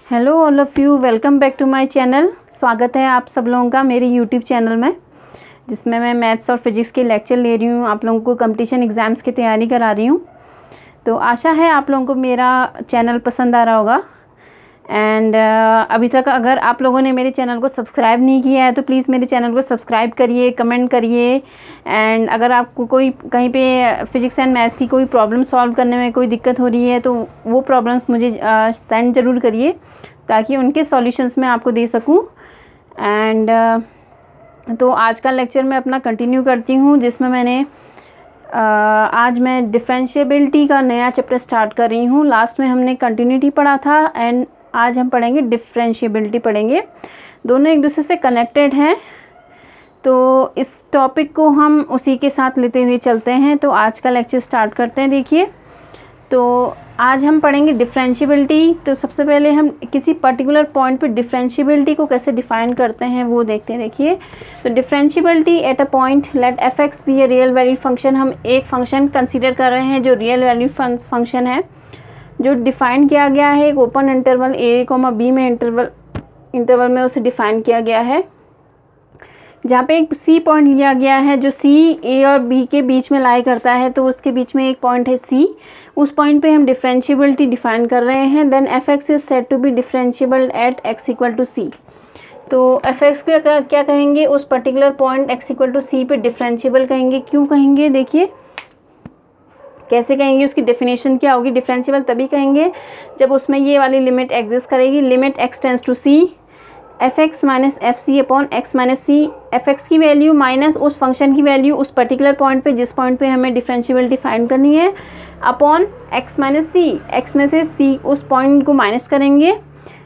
Hello all of you, welcome back to my channel. स्वागत है आप सब लोगों का मेरे यूट्यूब चैनल में, जिसमें मैं मैथ्स और फिज़िक्स के लेक्चर ले रही हूँ। आप लोगों को कंपटीशन एग्ज़ाम्स की तैयारी करा रही हूँ। तो आशा है आप लोगों को मेरा चैनल पसंद आ रहा होगा। एंड अभी तक अगर आप लोगों ने मेरे चैनल को सब्सक्राइब नहीं किया है तो प्लीज़ मेरे चैनल को सब्सक्राइब करिए, कमेंट करिए। एंड अगर आपको कोई कहीं पे फिज़िक्स एंड मैथ्स की कोई प्रॉब्लम सॉल्व करने में कोई दिक्कत हो रही है तो वो प्रॉब्लम्स मुझे सेंड ज़रूर करिए, ताकि उनके सॉल्यूशंस मैं आपको दे सकूं। एंड तो आज का लेक्चर मैं अपना कंटिन्यू करती हूं, जिसमें मैंने आज मैं डिफरेंशिएबिलिटी का नया चैप्टर स्टार्ट कर रही हूं। लास्ट में हमने कंटिन्यूटी पढ़ा था एंड आज हम पढ़ेंगे डिफरेंशिएबिलिटी पढ़ेंगे। दोनों एक दूसरे से कनेक्टेड हैं, तो इस टॉपिक को हम उसी के साथ लेते हुए चलते हैं। तो आज का लेक्चर स्टार्ट करते हैं। देखिए, तो आज हम पढ़ेंगे डिफरेंशिएबिलिटी। तो सबसे पहले हम किसी पर्टिकुलर पॉइंट पे डिफरेंशिएबिलिटी को कैसे डिफाइन करते हैं वो देखते हैं। देखिए, तो differentiability at a point let f x be a real valued function. हम एक फंक्शन कंसीडर कर रहे हैं जो रियल वैल्यूड फंक्शन है, जो डिफ़ाइन किया गया है एक ओपन इंटरवल ए कॉमा बी में इंटरवल में उसे डिफ़ाइन किया गया है, जहाँ पे एक सी पॉइंट लिया गया है जो सी ए और बी के बीच में लाई करता है। तो उसके बीच में एक पॉइंट है सी, उस पॉइंट पे हम डिफरेंशिएबिलिटी डिफाइन कर रहे हैं। Then F x is said to be differentiable at x equal to C. तो एफ एक्स को क्या कहेंगे, उस particular point X equal to C पे डिफरेंशिएबल कहेंगे। क्यों कहेंगे, देखिए कैसे कहेंगे, उसकी डेफिनेशन क्या होगी। डिफरेंशिएबल तभी कहेंगे जब उसमें ये वाली लिमिट एग्जिस्ट करेगी, limit x tends to c f x minus f c upon x minus c. F x की वैल्यू माइनस उस फंक्शन की वैल्यू उस पर्टिकुलर पॉइंट पे जिस पॉइंट पे हमें डिफरेंशिएबिलिटी फाइंड करनी है, upon x minus c. X में से सी उस पॉइंट को माइनस करेंगे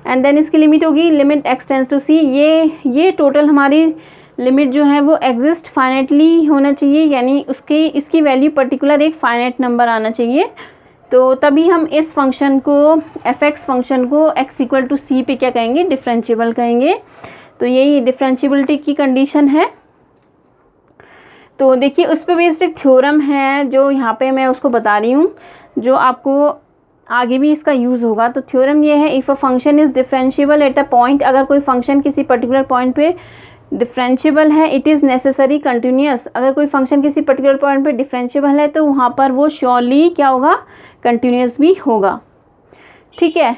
एंड देन इसकी लिमिट होगी limit x tends to c. ये टोटल हमारी लिमिट जो है वो एग्जिस्ट फाइनाइटली होना चाहिए, यानी इसकी वैल्यू पर्टिकुलर एक फाइनाइट नंबर आना चाहिए। तो तभी हम इस फंक्शन को एफ एक्स फंक्शन को एक्स इक्वल टू सी पे क्या कहेंगे, डिफरेंशिएबल कहेंगे। तो यही डिफरेंशिएबिलिटी की कंडीशन है। तो देखिए, उस पर बेस्ड एक थ्योरम है जो यहाँ पे मैं उसको बता रही हूँ, जो आपको आगे भी इसका यूज़ होगा। तो थ्योरम ये है, if a function is differentiable eight a point, अगर कोई फंक्शन किसी पर्टिकुलर पॉइंट पे डिफरेंशिएबल है, इट इज़ नेसेसरी कंटिन्यूस। अगर कोई फंक्शन किसी पर्टिकुलर पॉइंट पे डिफरेंशिएबल है तो वहाँ पर वो श्योरली क्या होगा, कंटिन्यूस भी होगा। ठीक है,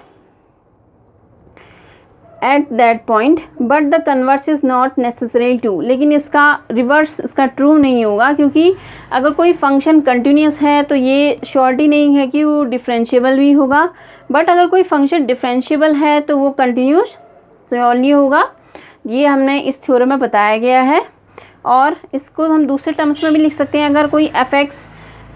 at that point, but the converse is not necessary to. लेकिन इसका रिवर्स इसका ट्रू नहीं होगा, क्योंकि अगर कोई फंक्शन कंटिन्यूस है तो ये श्योरिटी नहीं है कि वो डिफरेंशिएबल भी होगा। बट अगर कोई फंक्शन डिफरेंशिएबल है तो वो कंटिन्यूस श्योरली होगा। ये हमने इस थ्योरम में बताया गया है। और इसको हम दूसरे टर्म्स में भी लिख सकते हैं। अगर कोई एफ एक्स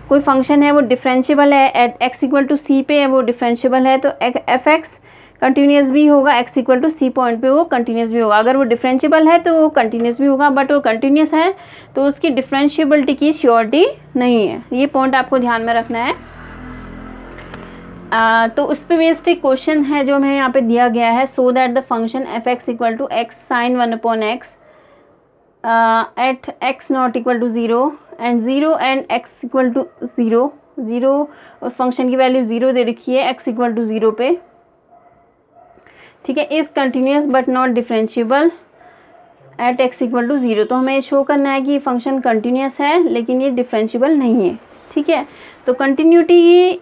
कोई फंक्शन है वो डिफरेंशिएबल है eight x equal to C पे, वो डिफरेंशिएबल है तो एफ एक्स कंटिन्यूस भी होगा, x equal to c point पे वो कंटिन्यूस भी होगा। अगर वो डिफरेंशिएबल है तो वो कंटिन्यूस भी होगा, बट वो कंटिन्यूस है तो उसकी डिफरेंशिएबिलिटी की श्योरिटी नहीं है। ये पॉइंट आपको ध्यान में रखना है। तो उस पर बेस्ड एक क्वेश्चन है जो हमें यहाँ पे दिया गया है। So that the function f x equal to x sine one upon x at x not equal to zero and zero and x equal to zero और फंक्शन की वैल्यू ज़ीरो दे रखी है एक्स इक्वल टू ज़ीरो पे। ठीक है, is continuous but not differentiable at x equal to zero. तो हमें शो करना है कि ये फंक्शन कंटिन्यूस है लेकिन ये डिफरेंशिएबल नहीं है। ठीक है, तो कंटिन्यूटी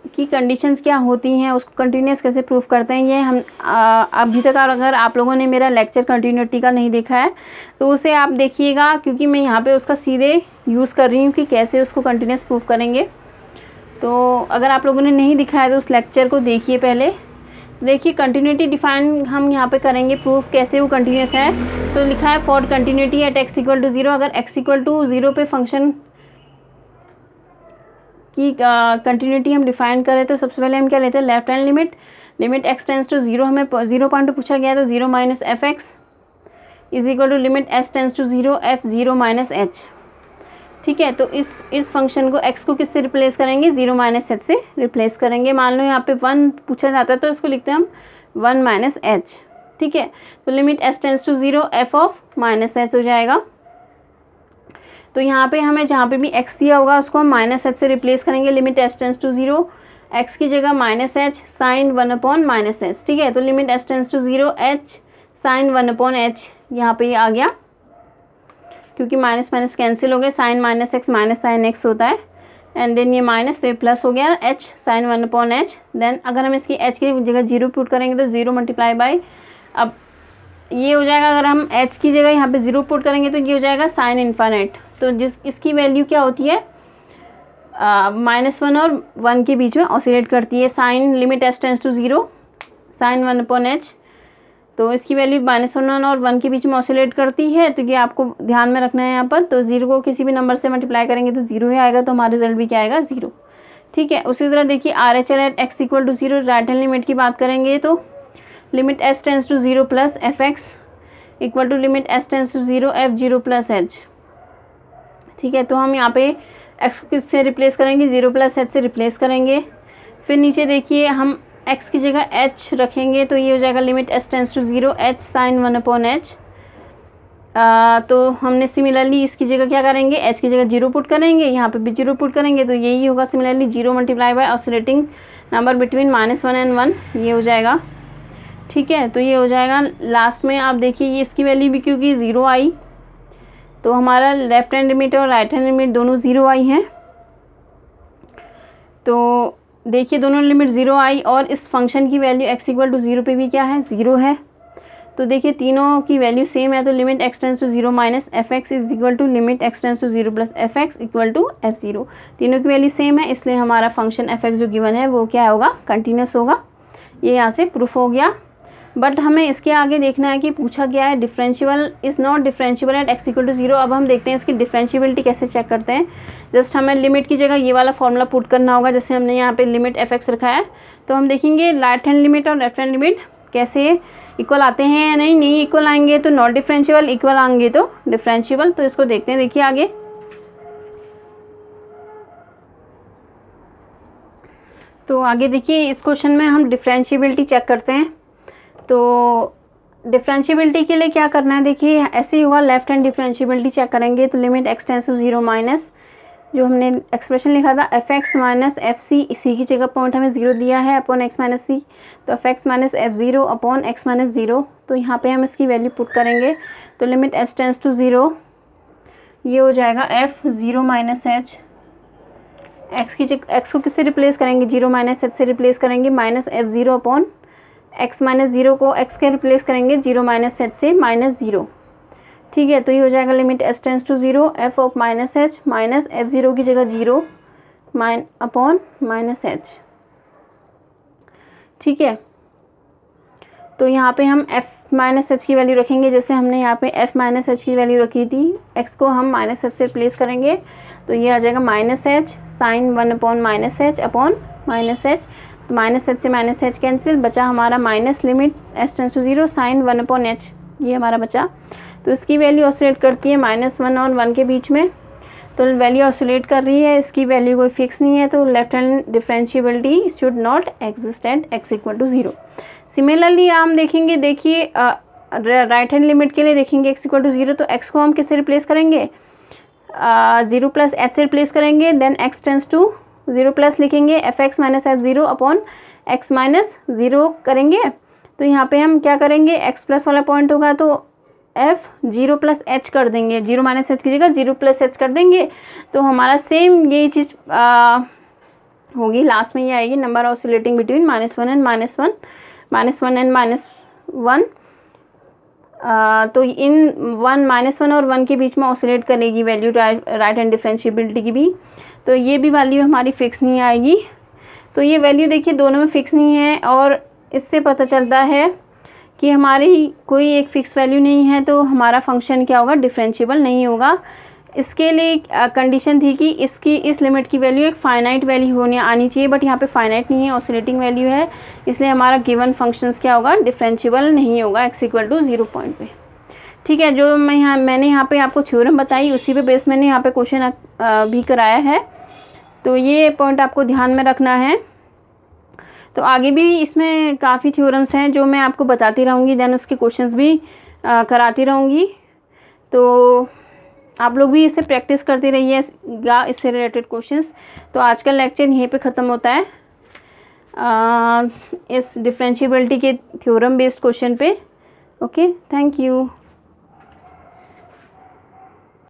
की कंडीशंस क्या होती हैं, उसको कंटिन्यूस कैसे प्रूफ करते हैं, ये हम अभी तक अगर आप लोगों ने मेरा लेक्चर कंटिन्यूटी का नहीं देखा है तो उसे आप देखिएगा, क्योंकि मैं यहाँ पे उसका सीधे यूज़ कर रही हूँ कि कैसे उसको कंटिन्यूस प्रूफ करेंगे। तो अगर आप लोगों ने नहीं दिखा है तो उस लेक्चर को देखिए पहले। देखिए, कंटिन्यूटी डिफाइन हम यहाँ पे करेंगे, प्रूफ कैसे वो कंटिन्यूस है। तो लिखा है for continuity at x equal to zero. अगर एक्स इक्वल टू ज़ीरो पे फंक्शन की कंटिन्यूटी हम डिफाइन करें तो सबसे पहले हम क्या लेते हैं, left hand limit x tends to zero. हमें ज़ीरो पॉइंट पे पूछा गया है तो zero minus f x is equal to limit s tends to zero f zero minus h. ठीक है, तो इस फंक्शन को एक्स को किससे रिप्लेस करेंगे, ज़ीरो माइनस एच से रिप्लेस करेंगे। मान लो यहाँ पे वन पूछा जाता है तो इसको लिखते हैं हम वन माइनस एच। ठीक है, तो limit s tends to zero f of minus h हो जाएगा। तो यहाँ पे हमें जहाँ पे भी x दिया होगा उसको हम माइनस एच से रिप्लेस करेंगे, limit s tends to zero x की जगह माइनस एच साइन 1/-h, ठीक है। तो limit s tends to 0 h sine 1/h यहाँ पे ये आ गया, क्योंकि माइनस माइनस कैंसिल हो गए, sine minus x minus sine x होता है, एंड देन ये माइनस तो ये प्लस हो गया h साइन 1/h। देन अगर हम इसकी h की जगह 0 पुट करेंगे तो 0 मल्टीप्लाई बाई, अब ये हो जाएगा, अगर हम h की जगह यहाँ पे 0 पुट करेंगे तो ये हो जाएगा साइन इन्फाइनाइट। तो इसकी वैल्यू क्या होती है, -1 और 1 के बीच में ऑसिलेट करती है। Sine limit s tends to 0 sine 1/h, तो इसकी वैल्यू -1 और 1 के बीच में ऑसिलेट करती है। तो ये आपको ध्यान में रखना है यहाँ पर। तो 0 को किसी भी नंबर से मल्टीप्लाई करेंगे तो 0 ही आएगा, तो हमारा रिजल्ट भी क्या आएगा, 0, ठीक है। उसी तरह देखिए RHL at x equal to 0, right hand limit की बात करेंगे तो limit s tends to 0 plus fx equal to limit s tends to 0 f0 plus h, ठीक है। तो हम यहाँ पे x को किससे रिप्लेस करेंगे, 0 प्लस h से रिप्लेस करेंगे। फिर नीचे देखिए हम x की जगह h रखेंगे तो ये हो जाएगा limit s tends to 0 h sine 1/h। तो हमने सिमिलरली इसकी जगह क्या करेंगे, h की जगह 0 पुट करेंगे, यहाँ पे भी 0 पुट करेंगे, तो यही होगा similarly 0 multiply by oscillating number between -1 and 1, ये हो जाएगा, ठीक है। तो ये हो जाएगा लास्ट में। आप देखिए ये इसकी वैल्यू भी क्योंकि 0 आई, तो हमारा लेफ्ट हैंड लिमिट और राइट हैंड लिमिट दोनों 0 आई हैं। तो देखिए दोनों लिमिट 0 आई और इस फंक्शन की वैल्यू x इक्वल टू 0 पे भी क्या है, 0 है। तो देखिए तीनों की वैल्यू सेम है, तो limit x tends to 0 minus fx is equal to limit x tends to 0 plus fx equal to f0। तीनों की वैल्यू सेम है, इसलिए हमारा फंक्शन fx जो गिवन है वो क्या होगा, कंटिन्यूस होगा। ये यहाँ से प्रूफ हो गया। बट हमें इसके आगे देखना है कि पूछा गया है differential is not differentiable at x equal to 0। अब हम देखते हैं इसकी डिफरेंशिएबिलिटी कैसे चेक करते हैं। जस्ट हमें लिमिट की जगह ये वाला फॉर्मूला पुट करना होगा, जैसे हमने यहाँ पे लिमिट fx रखा है। तो हम देखेंगे राइट हैंड लिमिट और लेफ्ट हैंड लिमिट कैसे इक्वल आते हैं या नहीं इक्वल आएंगे तो नॉट डिफरेंशिएबल, इक्वल आएंगे तो डिफरेंशिएबल। तो इसको देखते हैं, देखिए आगे। तो आगे देखिए इस क्वेश्चन में हम डिफरेंशिएबिलिटी चेक करते हैं। तो डिफरेंशिएबिलिटी के लिए क्या करना है, देखिए ऐसे ही होगा, लेफ्ट हैंड डिफरेंशिएबिलिटी चेक करेंगे तो limit x tends to 0 minus जो हमने एक्सप्रेशन लिखा था fx माइनस fc, इसी की जगह पॉइंट हमें 0 दिया है अपॉन x माइनस सी, तो fx minus f0 upon x minus 0। तो यहाँ पे हम इसकी वैल्यू पुट करेंगे तो लिमिट s टेंस टू 0 ये हो जाएगा f0 माइनस h। x को किससे रिप्लेस करेंगे, 0 माइनस h से रिप्लेस करेंगे, minus f0 upon x minus 0 को x के रिप्लेस करेंगे 0 माइनस h से -0, ठीक है। तो ये हो जाएगा limit s tends to 0 f of minus h minus f0 की जगह 0 अपॉन माइनस h, ठीक है। तो यहाँ पे हम f माइनस h की वैल्यू रखेंगे, जैसे हमने यहाँ पे f माइनस h की वैल्यू रखी थी, x को हम माइनस h से रिप्लेस करेंगे तो ये आ जाएगा minus h sine 1/-h upon minus h। तो माइनस h से माइनस h कैंसिल, बचा हमारा minus limit s tends to 0 sine 1/h, ये हमारा बचा। तो इसकी वैल्यू ऑसिलेट करती है -1 और 1 के बीच में, तो वैल्यू ऑसिलेट कर रही है, इसकी वैल्यू कोई फिक्स नहीं है, तो left hand differentiability should not exist at x equal to 0। Similarly हम देखेंगे, देखिए राइट हैंड लिमिट के लिए देखेंगे x इक्वल टू 0, तो x को हम किससे रिप्लेस करेंगे, 0 प्लस h से रिप्लेस करेंगे, then x tends to 0 plus लिखेंगे fx minus f0 upon x minus 0 करेंगे। तो यहाँ पे हम क्या करेंगे, x प्लस वाला पॉइंट होगा तो f0 प्लस h कर देंगे, 0 माइनस h की जगह 0 प्लस h कर देंगे, तो हमारा सेम यही चीज़ होगी, लास्ट में ये आएगी number oscillating between -1 and -1 and -1। तो इन -1 और 1 के बीच में ऑसिलेट करेगी वैल्यू राइट हैंड डिफरेंशिएबिलिटी की भी, तो ये भी वैल्यू हमारी फिक्स नहीं आएगी। तो ये वैल्यू देखिए दोनों में फिक्स नहीं है, और इससे पता चलता है कि हमारी कोई एक फ़िक्स वैल्यू नहीं है, तो हमारा फंक्शन क्या होगा, डिफरेंशिएबल नहीं होगा। इसके लिए कंडीशन थी कि इसकी इस लिमिट की वैल्यू एक फाइनाइट वैल्यू आनी चाहिए, बट यहाँ पे फाइनाइट नहीं है, ऑसिलेटिंग वैल्यू है, इसलिए हमारा गिवन फंक्शंस क्या होगा, डिफरेंशिएबल नहीं होगा x इक्वल टू 0 पॉइंट पे, ठीक है। जो मैंने यहाँ पे आपको थ्योरम बताई उसी पे बेस मैंने यहाँ पे क्वेश्चन भी कराया है, तो ये पॉइंट आपको ध्यान में रखना है। तो आगे भी इसमें काफ़ी थ्योरम्स हैं जो मैं आपको बताती रहूँगी, देन उसके क्वेश्चंस भी कराती रहूँगी, तो आप लोग भी इसे प्रैक्टिस करते रहिएगा, इससे रिलेटेड क्वेश्चंस। तो आज का लेक्चर यहीं पे ख़त्म होता है। इस डिफरेंशिएबिलिटी के थ्योरम बेस्ड क्वेश्चन पे। Okay, thank you.